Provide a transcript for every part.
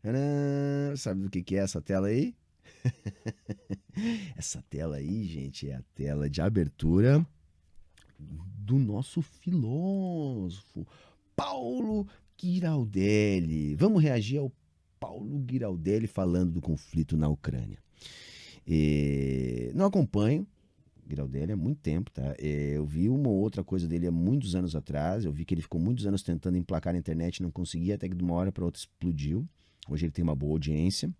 Tcharam! Sabe do que é essa tela aí? Essa tela aí, gente, é a tela de abertura do nosso filósofo, Paulo Giraldelli. Vamos reagir ao Paulo Giraldelli falando do conflito na Ucrânia. Não acompanho Giraldelli há muito tempo, tá? Eu vi uma ou outra coisa dele há muitos anos atrás. Eu vi que ele ficou muitos anos tentando emplacar na internet, não conseguia, até que de uma hora para outra explodiu. Hoje ele tem uma boa audiência.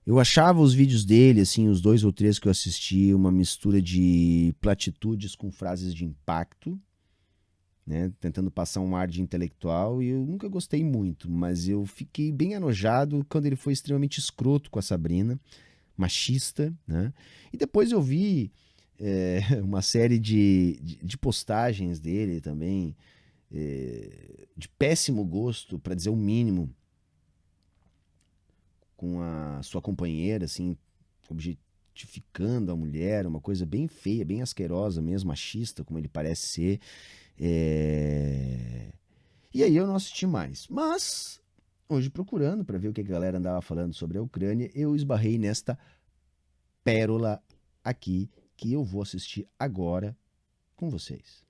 Eu achava os vídeos dele, assim, os 2 ou 3 que eu assisti, uma mistura de platitudes com frases de impacto, né? Tentando passar um ar de intelectual, e eu nunca gostei muito, mas eu fiquei bem enojado quando ele foi extremamente escroto com a Sabrina, machista, né? E depois eu vi uma série de postagens dele também, de péssimo gosto, para dizer o mínimo, com a sua companheira, assim, objetificando a mulher, uma coisa bem feia, bem asquerosa mesmo, machista, como ele parece ser. E aí eu não assisti mais. Mas, hoje procurando para ver o que a galera andava falando sobre a Ucrânia, eu esbarrei nesta pérola aqui, que eu vou assistir agora com vocês.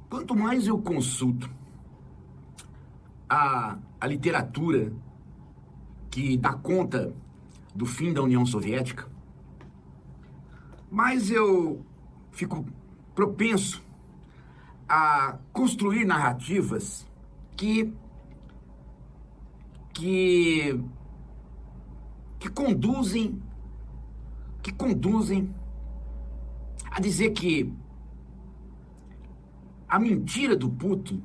Quanto mais eu consulto a literatura que dá conta do fim da União Soviética, mais eu fico propenso a construir narrativas que que que conduzem que conduzem a dizer que a mentira do Putin,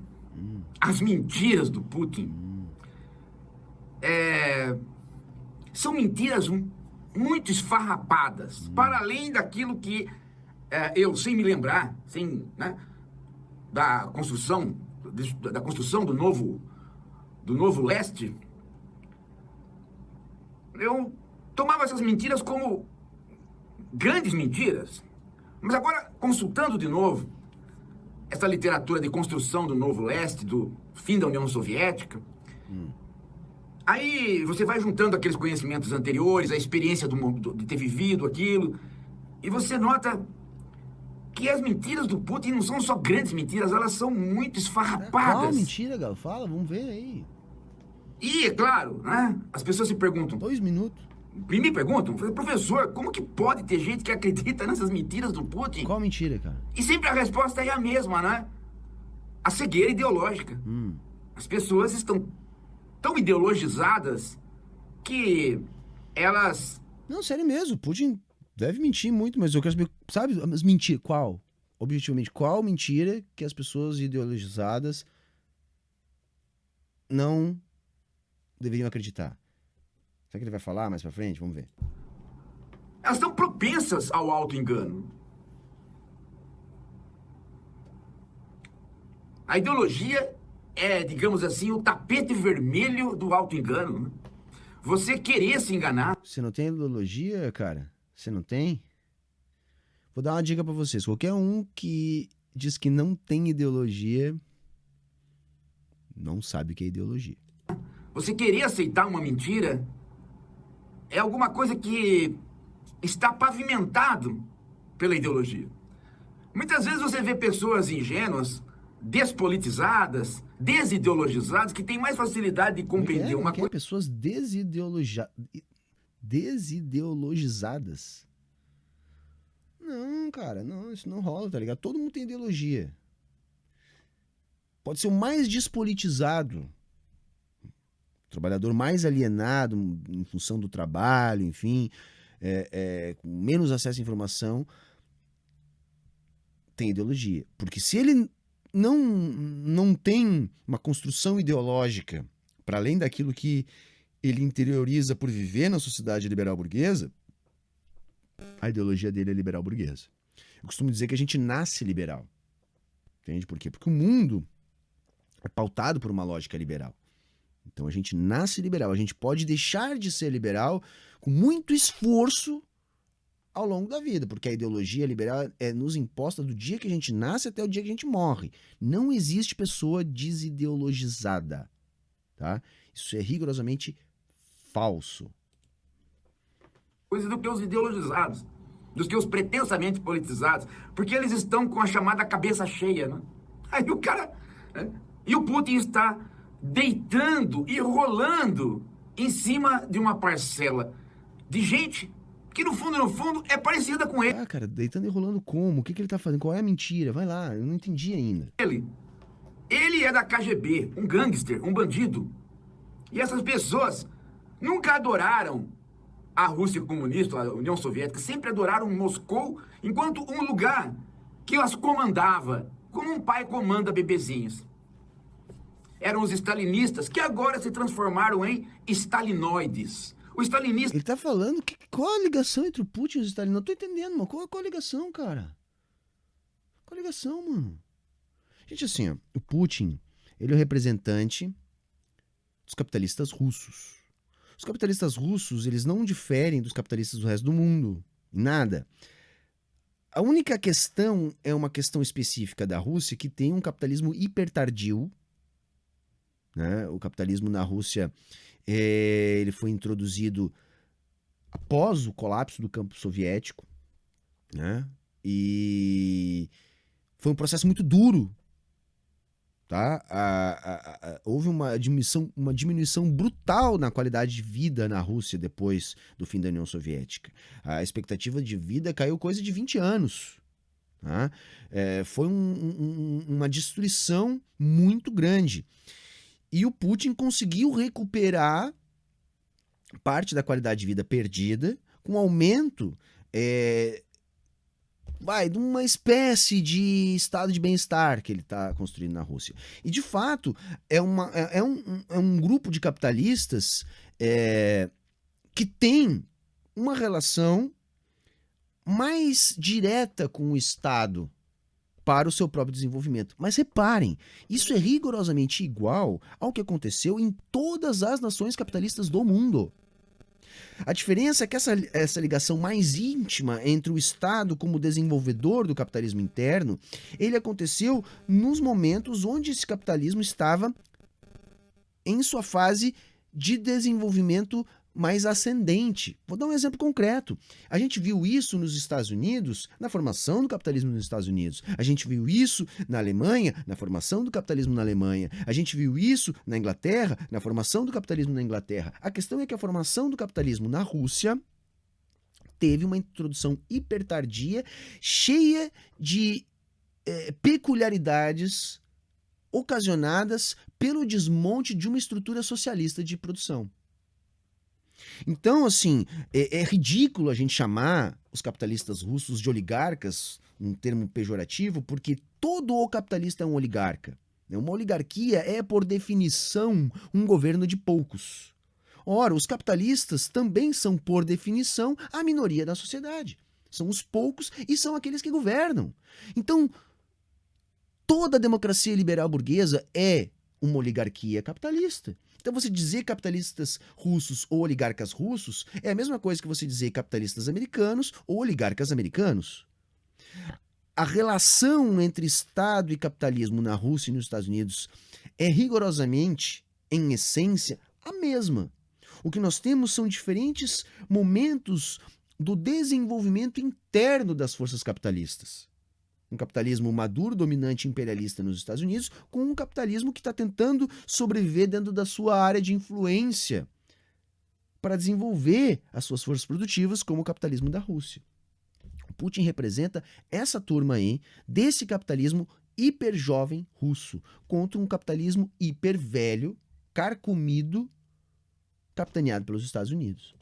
as mentiras do Putin, são mentiras muito esfarrapadas, para além daquilo que eu, sem me lembrar, né, da construção do novo leste, eu tomava essas mentiras como grandes mentiras. Mas agora, consultando de novo essa literatura de construção do novo leste, do fim da União Soviética, aí você vai juntando aqueles conhecimentos anteriores, a experiência de ter vivido aquilo, e você nota que as mentiras do Putin não são só grandes mentiras, elas são muito esfarrapadas. Qual mentira, Galo? Fala, vamos ver aí. E, é claro, né, as pessoas se perguntam, 2 minutos. me perguntam, professor, como que pode ter gente que acredita nessas mentiras do Putin? Qual mentira, cara? E sempre a resposta é a mesma, né? A cegueira ideológica. As pessoas estão tão ideologizadas que elas... Não, sério mesmo, Putin deve mentir muito, mas eu quero saber, sabe, as mentiras, qual? Objetivamente, qual mentira que as pessoas ideologizadas não deveriam acreditar? Será que ele vai falar mais pra frente? Vamos ver. Elas estão propensas ao auto-engano. A ideologia é, digamos assim, o tapete vermelho do auto-engano, né? Você querer se enganar. Você não tem ideologia, cara? Você não tem? Vou dar uma dica pra vocês. Qualquer um que diz que não tem ideologia não sabe o que é ideologia. Você querer aceitar uma mentira é alguma coisa que está pavimentado pela ideologia. Muitas vezes você vê pessoas ingênuas, despolitizadas, desideologizadas, que têm mais facilidade de compreender uma coisa. Pessoas desideologizadas. Não, cara, não, isso não rola, tá ligado? Todo mundo tem ideologia. Pode ser o mais despolitizado, o trabalhador mais alienado em função do trabalho, enfim, com menos acesso à informação, tem ideologia. Porque se ele não tem uma construção ideológica para além daquilo que ele interioriza por viver na sociedade liberal burguesa, a ideologia dele é liberal burguesa. Eu costumo dizer que a gente nasce liberal. Entende por quê? Porque o mundo é pautado por uma lógica liberal. Então a gente nasce liberal, a gente pode deixar de ser liberal com muito esforço ao longo da vida, porque a ideologia liberal é nos imposta do dia que a gente nasce até o dia que a gente morre. Não existe pessoa desideologizada, tá? Isso é rigorosamente falso. Coisa do que os ideologizados, dos que os pretensamente politizados, porque eles estão com a chamada cabeça cheia, né? Aí o cara... Né? E o Putin está deitando e rolando em cima de uma parcela de gente que no fundo, é parecida com ele. Ah, cara, deitando e rolando como? O que ele tá fazendo? Qual é a mentira? Vai lá, eu não entendi ainda. Ele é da KGB, um gangster, um bandido. E essas pessoas nunca adoraram a Rússia comunista, a União Soviética, sempre adoraram Moscou enquanto um lugar que as comandava, como um pai comanda bebezinhos. Eram os stalinistas que agora se transformaram em stalinoides. O stalinista... Ele tá falando qual a ligação entre o Putin e os Stalin? Não tô entendendo, mano. Qual a ligação, cara? Qual a ligação, mano? Gente, assim, ó, o Putin, ele é o representante dos capitalistas russos. Os capitalistas russos, eles não diferem dos capitalistas do resto do mundo. Em nada. A única questão é uma questão específica da Rússia, que tem um capitalismo hipertardio, né? O capitalismo na Rússia, ele foi introduzido após o colapso do campo soviético, né? E foi um processo muito duro, tá? Houve uma diminuição brutal na qualidade de vida na Rússia depois do fim da União Soviética. A expectativa de vida caiu coisa de 20 anos. Tá? Foi uma destruição muito grande. E o Putin conseguiu recuperar parte da qualidade de vida perdida com aumento de uma espécie de estado de bem-estar que ele está construindo na Rússia. E, de fato, é um grupo de capitalistas que tem uma relação mais direta com o Estado para o seu próprio desenvolvimento. Mas reparem, isso é rigorosamente igual ao que aconteceu em todas as nações capitalistas do mundo. A diferença é que essa ligação mais íntima entre o Estado como desenvolvedor do capitalismo interno, ele aconteceu nos momentos onde esse capitalismo estava em sua fase de desenvolvimento mais ascendente. Vou dar um exemplo concreto. A gente viu isso nos Estados Unidos, na formação do capitalismo nos Estados Unidos. A gente viu isso na Alemanha, na formação do capitalismo na Alemanha. A gente viu isso na Inglaterra, na formação do capitalismo na Inglaterra. A questão é que a formação do capitalismo na Rússia teve uma introdução hipertardia, cheia de peculiaridades ocasionadas pelo desmonte de uma estrutura socialista de produção. Então, assim, é ridículo a gente chamar os capitalistas russos de oligarcas, um termo pejorativo, porque todo o capitalista é um oligarca. Uma oligarquia é, por definição, um governo de poucos. Ora, os capitalistas também são, por definição, a minoria da sociedade. São os poucos e são aqueles que governam. Então, toda a democracia liberal burguesa é uma oligarquia capitalista. Então você dizer capitalistas russos ou oligarcas russos é a mesma coisa que você dizer capitalistas americanos ou oligarcas americanos. A relação entre Estado e capitalismo na Rússia e nos Estados Unidos é rigorosamente, em essência, a mesma. O que nós temos são diferentes momentos do desenvolvimento interno das forças capitalistas. Um capitalismo maduro, dominante, imperialista nos Estados Unidos, com um capitalismo que está tentando sobreviver dentro da sua área de influência para desenvolver as suas forças produtivas, como o capitalismo da Rússia. O Putin representa essa turma aí, desse capitalismo hiper jovem russo, contra um capitalismo hiper velho, carcomido, capitaneado pelos Estados Unidos.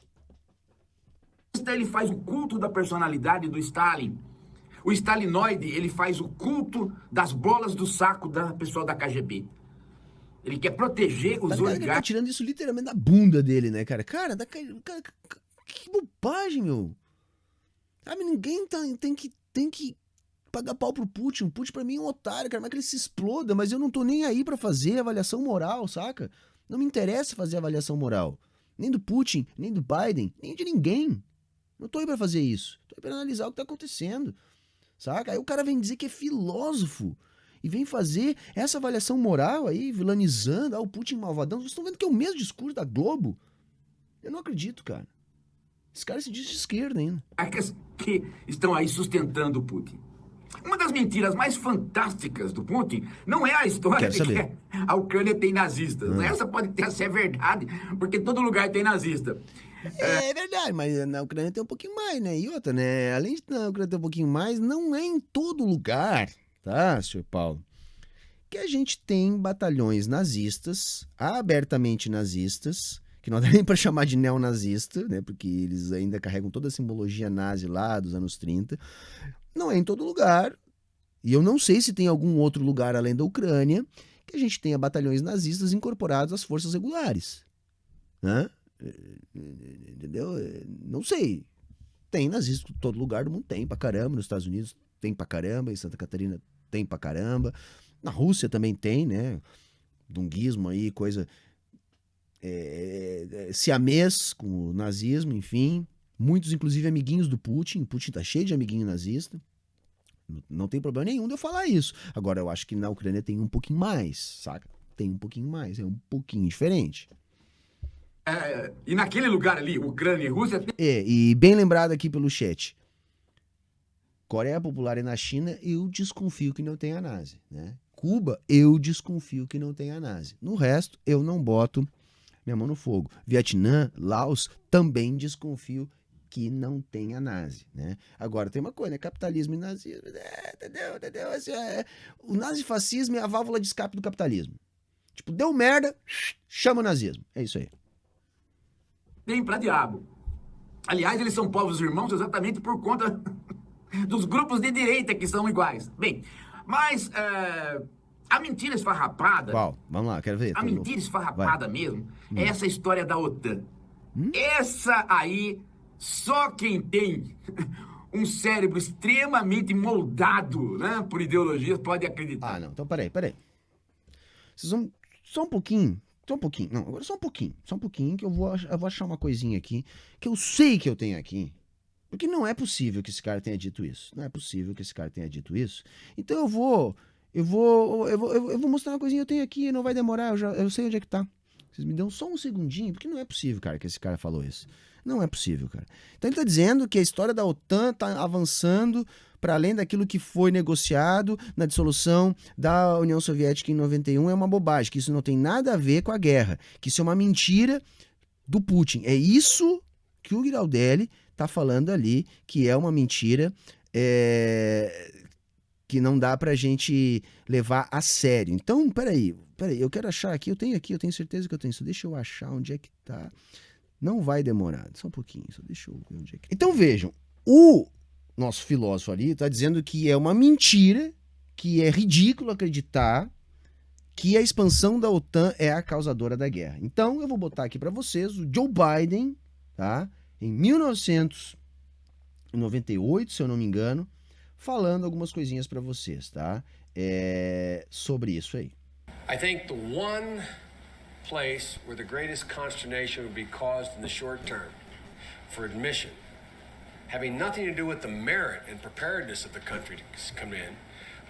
Ele faz o culto da personalidade do Stalin. O stalinoide, ele faz o culto das bolas do saco da pessoa da KGB. Ele quer proteger os oligarcas. Ele tá tirando isso literalmente da bunda dele, né, cara? Cara, que bobagem, meu. Sabe, ninguém tem que pagar pau pro Putin. O Putin pra mim é um otário, cara. Mas que ele se exploda, mas eu não tô nem aí pra fazer avaliação moral, saca? Não me interessa fazer avaliação moral. Nem do Putin, nem do Biden, nem de ninguém. Não tô aí pra fazer isso. Tô aí pra analisar o que tá acontecendo. Saca? Aí o cara vem dizer que é filósofo. E vem fazer essa avaliação moral aí, vilanizando, o Putin malvadão. Vocês estão vendo que é o mesmo discurso da Globo? Eu não acredito, cara. Esse cara se diz de esquerda ainda. Que estão aí sustentando o Putin. Uma das mentiras mais fantásticas do Putin não é a história de que a Ucrânia tem nazistas. Essa pode até ser verdade, porque todo lugar tem nazista. É verdade, mas na Ucrânia tem um pouquinho mais, né? E outra, né? Além de na Ucrânia ter um pouquinho mais, não é em todo lugar, tá, senhor Paulo, que a gente tem batalhões nazistas, abertamente nazistas, que não dá nem pra chamar de neonazista, né? Porque eles ainda carregam toda a simbologia nazi lá dos anos 30. Não é em todo lugar, e eu não sei se tem algum outro lugar além da Ucrânia que a gente tenha batalhões nazistas incorporados às forças regulares, né? Entendeu? Não sei. Tem nazistas em todo lugar do mundo, tem pra caramba. Nos Estados Unidos tem pra caramba, em Santa Catarina tem pra caramba. Na Rússia também tem, né? Dunguismo aí, coisa siamês com o nazismo, enfim. Muitos, inclusive, amiguinhos do Putin. O Putin tá cheio de amiguinho nazista. Não tem problema nenhum de eu falar isso. Agora, eu acho que na Ucrânia tem um pouquinho mais, saca? Tem um pouquinho mais, é um pouquinho diferente. E naquele lugar ali, Ucrânia e Rússia... E bem lembrado aqui pelo chat. Coreia Popular e na China, eu desconfio que não tenha nazi, né? Cuba, eu desconfio que não tenha nazi. No resto, eu não boto minha mão no fogo. Vietnã, Laos, também desconfio que não tenha nazi, né? Agora, tem uma coisa, né? Capitalismo e nazismo, entendeu? Assim, o nazifascismo é a válvula de escape do capitalismo. Tipo, deu merda, chama o nazismo. É isso aí. Tem pra diabo. Aliás, eles são povos irmãos exatamente por conta dos grupos de direita que são iguais. Bem, mas a mentira esfarrapada... Qual? Vamos lá, quero ver. A mentira esfarrapada mesmo é essa história da OTAN. Essa aí, só quem tem um cérebro extremamente moldado, né, por ideologias pode acreditar. Ah, não. Então, peraí. Vocês vão... Só um pouquinho. Não, agora só um pouquinho que eu vou achar uma coisinha aqui que eu sei que eu tenho aqui. Porque não é possível que esse cara tenha dito isso. Não é possível que esse cara tenha dito isso. Então eu vou mostrar uma coisinha que eu tenho aqui, não vai demorar, eu sei onde é que tá. Vocês me dão só um segundinho, porque não é possível, cara, que esse cara falou isso. Não é possível, cara. Então ele tá dizendo que a história da OTAN tá avançando para além daquilo que foi negociado na dissolução da União Soviética em 91, é uma bobagem, que isso não tem nada a ver com a guerra, que isso é uma mentira do Putin. É isso que o Giraldelli tá falando ali, que é uma mentira que não dá pra gente levar a sério. Então, peraí, eu quero achar aqui, eu tenho certeza que eu tenho isso. Deixa eu achar onde é que tá. Não vai demorar, só um pouquinho, só deixa eu ver onde é que tá. Então vejam, o nosso filósofo ali está dizendo que é uma mentira, que é ridículo acreditar que a expansão da OTAN é a causadora da guerra. Então eu vou botar aqui para vocês o Joe Biden, tá? Em 1998, se eu não me engano, falando algumas coisinhas para vocês, tá? Sobre isso aí. I think the one place where the greatest consternation would be caused in the short term for admission, having nothing to do with the merit and preparedness of the country to come in,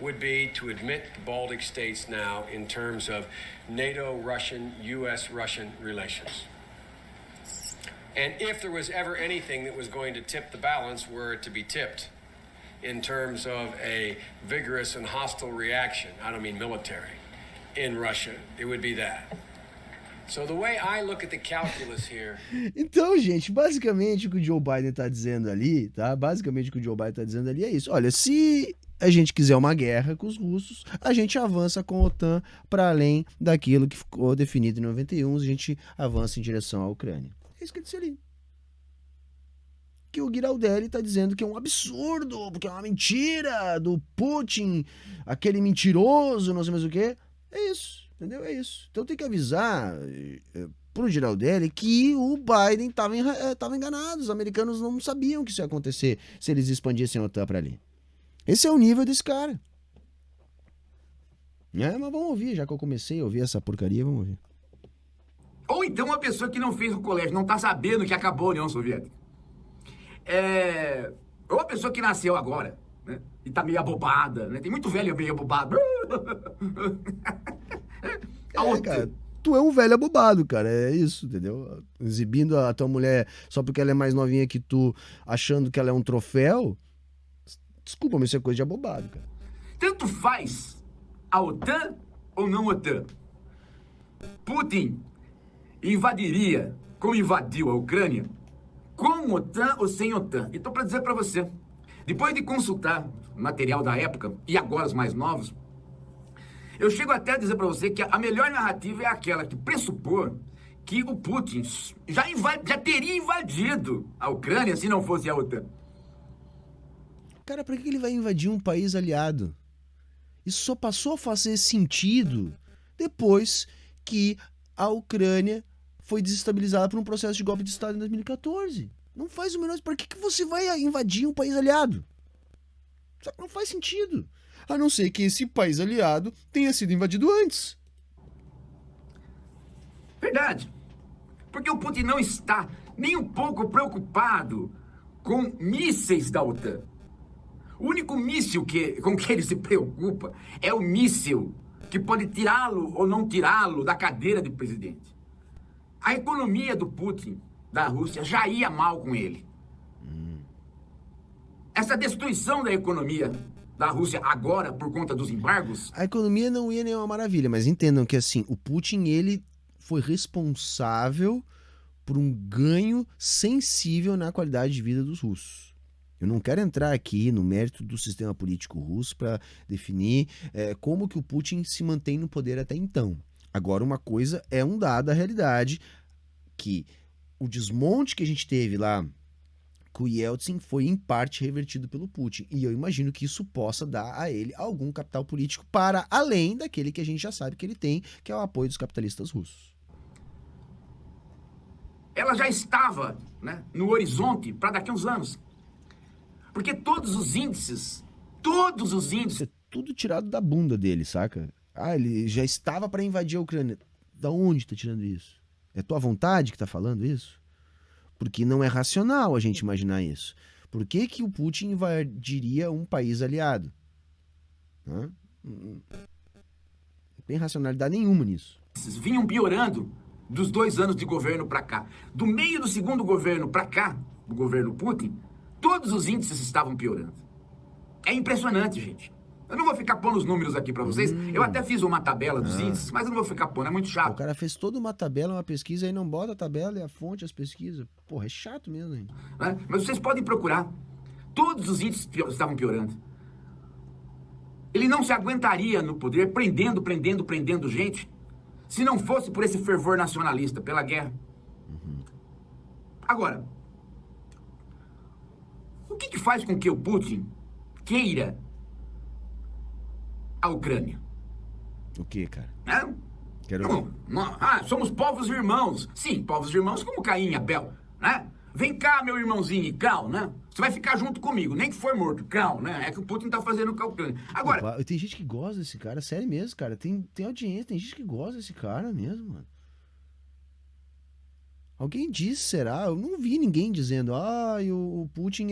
would be to admit the Baltic states now in terms of NATO-Russian, U.S.-Russian relations. And if there was ever anything that was going to tip the balance, were it to be tipped in terms of a vigorous and hostile reaction, I don't mean military, in Russia, it would be that. So the way I look at the calculus here... Então, gente, basicamente o que o Joe Biden está dizendo ali, tá? Basicamente o que o Joe Biden está dizendo ali é isso. Olha, se a gente quiser uma guerra com os russos, a gente avança com a OTAN para além daquilo que ficou definido em 91, a gente avança em direção à Ucrânia. É isso que ele disse ali. Que o Giraldelli está dizendo que é um absurdo, porque é uma mentira do Putin, aquele mentiroso, não sei mais o quê. É isso, entendeu? É isso. Então tem que avisar pro Giraldelli que o Biden estava enganado. Os americanos não sabiam que isso ia acontecer se eles expandissem a OTAN para ali. Esse é o nível desse cara. Mas vamos ouvir, já que eu comecei a ouvir essa porcaria, vamos ouvir. Ou então uma pessoa que não fez o colégio, não está sabendo que acabou a União Soviética. Ou a pessoa que nasceu agora, né? E está meio abobada, né? Tem muito velho meio abobado. Cara, tu é um velho abobado, cara, é isso, entendeu? Exibindo a tua mulher só porque ela é mais novinha que tu, achando que ela é um troféu, desculpa, mas isso é coisa de abobado, cara. Tanto faz a OTAN ou não OTAN. Putin invadiria, como invadiu a Ucrânia, com OTAN ou sem OTAN. Então, para dizer para você, depois de consultar o material da época, e agora os mais novos, eu chego até a dizer para você que a melhor narrativa é aquela que pressupor que o Putin já teria invadido a Ucrânia se não fosse a OTAN. Cara, pra que ele vai invadir um país aliado? Isso só passou a fazer sentido depois que a Ucrânia foi desestabilizada por um processo de golpe de Estado em 2014. Não faz o menor... Por que você vai invadir um país aliado? Só que não faz sentido. A não ser que esse país aliado tenha sido invadido antes. Verdade. Porque o Putin não está nem um pouco preocupado com mísseis da OTAN. O único míssil com que ele se preocupa é o míssil que pode tirá-lo ou não tirá-lo da cadeira de presidente. A economia do Putin, da Rússia, já ia mal com ele. Essa destruição da economia da Rússia agora, por conta dos embargos... A economia não ia nem uma maravilha, mas entendam que assim, o Putin, ele foi responsável por um ganho sensível na qualidade de vida dos russos. Eu não quero entrar aqui no mérito do sistema político russo para definir como que o Putin se mantém no poder até então. Agora, uma coisa é um dado da realidade, que o desmonte que a gente teve lá com o Yeltsin foi em parte revertido pelo Putin. E eu imagino que isso possa dar a ele algum capital político para além daquele que a gente já sabe que ele tem, que é o apoio dos capitalistas russos. Ela já estava, né, no horizonte para daqui a uns anos. Porque todos os índices... Isso é tudo tirado da bunda dele, saca? Ah, ele já estava para invadir a Ucrânia. Da onde tá tirando isso? É tua vontade que tá falando isso? Porque não é racional a gente imaginar isso. Por que que o Putin invadiria um país aliado? Não tem racionalidade nenhuma nisso. Vinham piorando dos 2 anos de governo para cá. Do meio do segundo governo para cá, do governo Putin, todos os índices estavam piorando. É impressionante, gente. Eu não vou ficar pondo os números aqui para vocês. Eu até fiz uma tabela dos índices, mas eu não vou ficar pondo, é muito chato. O cara fez toda uma tabela, uma pesquisa, aí não bota a tabela e a fonte, as pesquisas. Porra, é chato mesmo, hein? Mas vocês podem procurar. Todos os índices estavam piorando. Ele não se aguentaria no poder prendendo gente, se não fosse por esse fervor nacionalista, pela guerra. Agora, o que faz com que o Putin queira a Ucrânia? O que, cara? Quero ver. Somos povos irmãos. Sim, povos irmãos como Caim e Abel, né? Vem cá, meu irmãozinho e Cal, né? Você vai ficar junto comigo, nem que for morto, Cal, né? É que o Putin tá fazendo com a Ucrânia. Agora... Opa, tem gente que gosta desse cara, sério mesmo, cara. Tem audiência, tem gente que gosta desse cara mesmo, mano. Alguém disse, será? Eu não vi ninguém dizendo, o Putin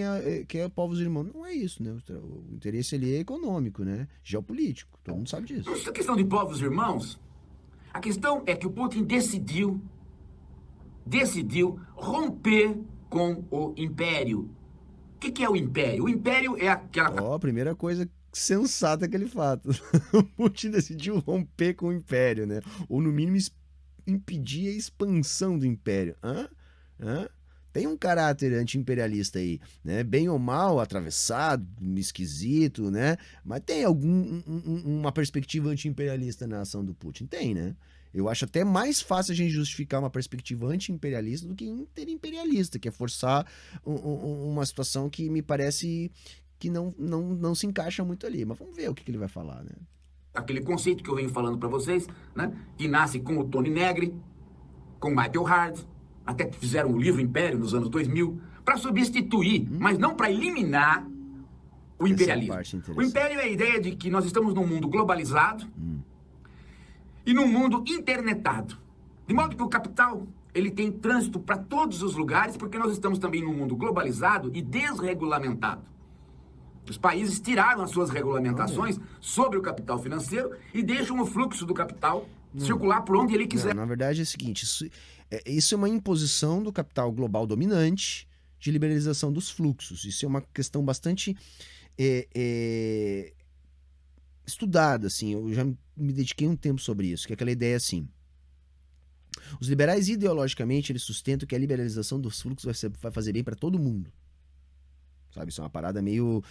quer povos irmãos. Não é isso, né? O interesse ali é econômico, né? Geopolítico, todo mundo sabe disso. Essa questão de povos irmãos, a questão é que o Putin decidiu romper com o império. O que é o império? O império é aquela... Primeira coisa sensata que ele faz. O Putin decidiu romper com o império, né? Ou no mínimo impedir a expansão do império. Tem um caráter anti-imperialista aí, né? Bem ou mal, atravessado, esquisito, né? Mas tem uma perspectiva anti-imperialista na ação do Putin? Tem, né? Eu acho até mais fácil a gente justificar uma perspectiva anti-imperialista do que interimperialista, que é forçar uma situação que me parece que não se encaixa muito ali. Mas vamos ver o que ele vai falar, né? Aquele conceito que eu venho falando para vocês, né? Que nasce com o Tony Negri, com Michael Hard, até que fizeram o livro Império nos anos 2000, para substituir, mas não para eliminar o imperialismo. O império é a ideia de que nós estamos num mundo globalizado e num mundo internetado. De modo que o capital, ele tem trânsito para todos os lugares, porque nós estamos também num mundo globalizado e desregulamentado. Os países tiraram as suas regulamentações sobre o capital financeiro e deixam o fluxo do capital circular por onde ele quiser. Não, na verdade é o seguinte, isso é uma imposição do capital global dominante de liberalização dos fluxos. Isso é uma questão bastante estudada, assim, eu já me dediquei um tempo sobre isso, que é aquela ideia assim. Os liberais, ideologicamente, eles sustentam que a liberalização dos fluxos vai fazer bem para todo mundo. Sabe, isso é uma parada meio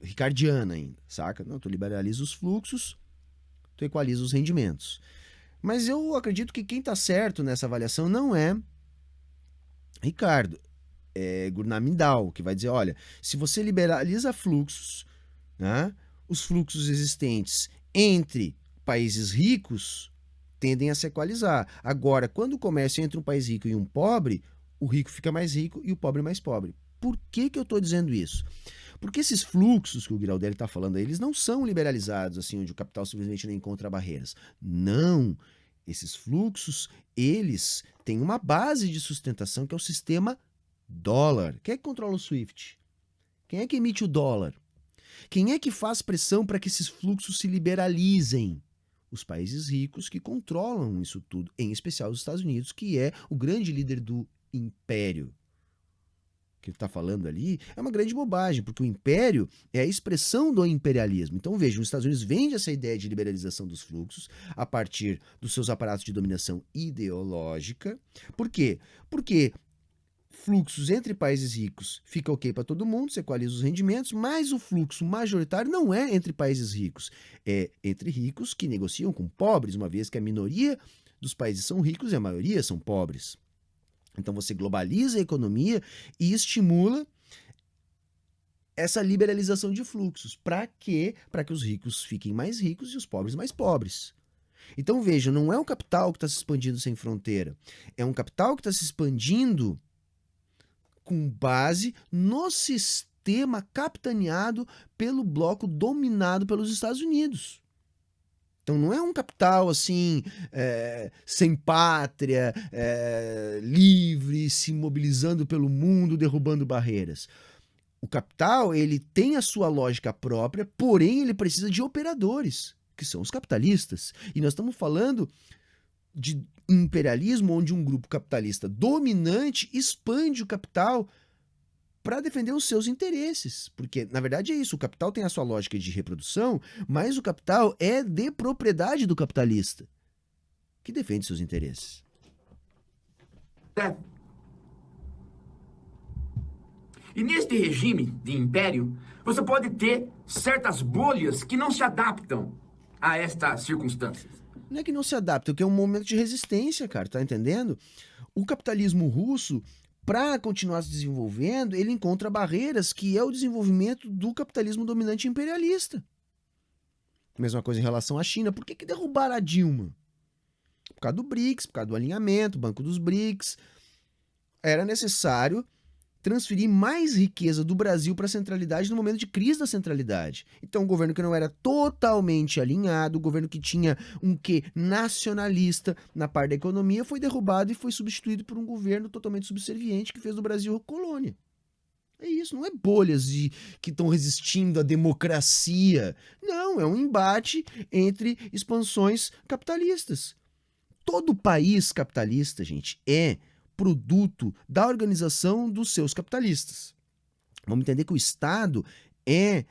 ricardiana ainda, saca? Não, tu liberaliza os fluxos, tu equaliza os rendimentos. Mas eu acredito que quem tá certo nessa avaliação não é Ricardo, é Gurnam Mindal, que vai dizer, olha, se você liberaliza fluxos, né, os fluxos existentes entre países ricos tendem a se equalizar. Agora, quando o comércio entre um país rico e um pobre, o rico fica mais rico e o pobre mais pobre. Por que eu estou dizendo isso? Porque esses fluxos que o Giraldelli está falando aí, eles não são liberalizados, assim, onde o capital simplesmente não encontra barreiras. Não. Esses fluxos, eles têm uma base de sustentação que é o sistema dólar. Quem é que controla o SWIFT? Quem é que emite o dólar? Quem é que faz pressão para que esses fluxos se liberalizem? Os países ricos que controlam isso tudo, em especial os Estados Unidos, que é o grande líder do império. O que ele está falando ali é uma grande bobagem, porque o império é a expressão do imperialismo. Então vejam, os Estados Unidos vende essa ideia de liberalização dos fluxos a partir dos seus aparatos de dominação ideológica. Por quê? Porque fluxos entre países ricos fica ok para todo mundo, se equaliza os rendimentos, mas o fluxo majoritário não é entre países ricos, é entre ricos que negociam com pobres, uma vez que a minoria dos países são ricos e a maioria são pobres. Então você globaliza a economia e estimula essa liberalização de fluxos. Para quê? Para que os ricos fiquem mais ricos e os pobres mais pobres. Então vejam, não é um capital que está se expandindo sem fronteira, é um capital que está se expandindo com base no sistema capitaneado pelo bloco dominado pelos Estados Unidos. Então não é um capital assim, sem pátria, livre, se mobilizando pelo mundo, derrubando barreiras. O capital, ele tem a sua lógica própria, porém ele precisa de operadores, que são os capitalistas. E nós estamos falando de imperialismo, onde um grupo capitalista dominante expande o capital para defender os seus interesses. Porque, na verdade, é isso. O capital tem a sua lógica de reprodução, mas o capital é de propriedade do capitalista, que defende seus interesses. E neste regime de império, você pode ter certas bolhas que não se adaptam a estas circunstâncias. Não é que não se adapta, é que é um momento de resistência, cara, tá entendendo? O capitalismo russo, para continuar se desenvolvendo, ele encontra barreiras que é o desenvolvimento do capitalismo dominante imperialista. Mesma coisa em relação à China. Por que derrubaram a Dilma? Por causa do BRICS, por causa do alinhamento, Banco dos BRICS. Era necessário transferir mais riqueza do Brasil para a centralidade no momento de crise da centralidade. Então, um governo que não era totalmente alinhado, um governo que tinha um quê nacionalista na parte da economia, foi derrubado e foi substituído por um governo totalmente subserviente que fez do Brasil colônia. É isso, não é bolhas que estão resistindo à democracia. Não, é um embate entre expansões capitalistas. Todo país capitalista, gente, é produto da organização dos seus capitalistas. Vamos entender que o Estado é